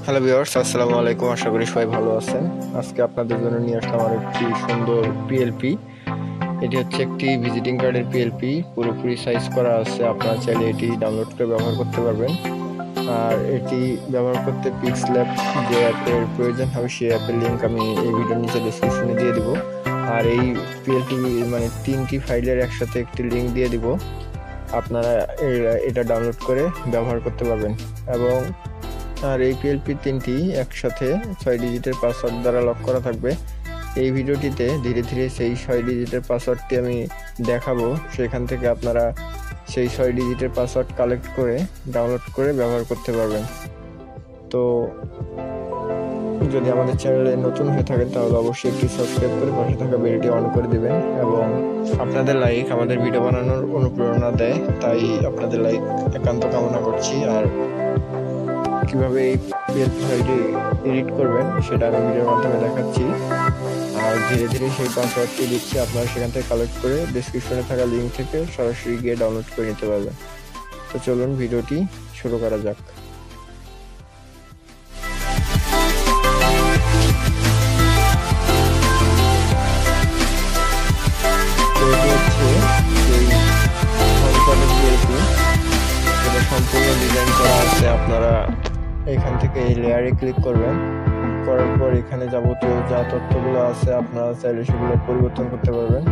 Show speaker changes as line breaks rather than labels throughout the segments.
Hello viewers, আসসালামু আলাইকুম। আশা করি সবাই ভালো আছেন। আজকে আপনাদের জন্য নিয়ে আসলাম আর একটি সুন্দর পিএলপি। এটি হচ্ছে একটি ভিজিটিং কার্ডের পিএলপি, পুরোপুরি সাইজ করা আছে। আপনারা চাইলে এটি ডাউনলোড করে ব্যবহার করতে পারবেন। আর এটি ব্যবহার করতে পিক্সল্যাব যে অ্যাপের প্রয়োজন হবে সেই অ্যাপের লিঙ্ক আমি এই ভিডিওর নিচে ডেসক্রিপশনে দিয়ে দিব। আর এই পিএলপি মানে 3টি ফাইলের একসাথে একটি লিঙ্ক দিয়ে দিব, আপনারা এটা ডাউনলোড করে ব্যবহার করতে পারবেন। এবং আর এই পিএলপি 3টি একসাথে 6 ডিজিটের পাসওয়ার্ড দ্বারা লক করা থাকবে। এই ভিডিওটিতে ধীরে ধীরে সেই 6 ডিজিটের পাসওয়ার্ডটি আমি দেখাবো, সেখান থেকে আপনারা সেই 6 ডিজিটের পাসওয়ার্ড কালেক্ট করে ডাউনলোড করে ব্যবহার করতে পারবেন। তো যদি আমাদের চ্যানেলে নতুন হয়ে থাকেন তাহলে অবশ্যই একটি সাবস্ক্রাইব করে পাশে থাকা বেলটি অন করে দিবেন। এবং আপনাদের লাইক আমাদের ভিডিও বানানোর অনুপ্রেরণা দেয়, তাই আপনাদের লাইক একান্ত কামনা করছি। আর কিভাবে এই পিএলপি ফাইলটি এডিট করবেন সেটা আমি ভিডিওর মাধ্যমে দেখাচ্ছি। আর ধীরে ধীরে সেই পাসওয়ার্ডটি দিচ্ছি, আপনারা সেখান থেকে কালেক্ট করে ডেসক্রিপশনে থাকা লিঙ্ক থেকে সরাসরি গিয়ে ডাউনলোড করে নিতে পারবেন। তো চলুন ভিডিওটি শুরু করা যাক। এটা সম্পূর্ণ ডিজাইন করা আছে। আপনারা এখান থেকে এই লেয়ারে ক্লিক করবেন, করার পর এখানে যাবতীয় যা তথ্যগুলো আছে আপনারা চাইলে সেগুলো পরিবর্তন করতে পারবেন।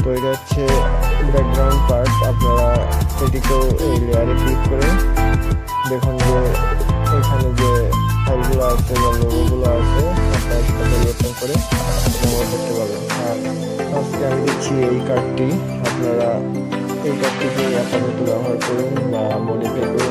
তো এটা হচ্ছে ব্যাকগ্রাউন্ড পার্ট। আপনারা এটিকেও এই লেয়ারে ক্লিক করে দেখুন যে এখানে যে ফাইলগুলো আছে বা লোগোগুলো আছে আপনারা সেটা পরিবর্তন করে ব্যবহার করতে পারবেন। আর আজকে আমি দিচ্ছি এই কার্ডটি, আপনারা এই কার্ডটিকে আপাতত ব্যবহার করুন বা মডিফাই করুন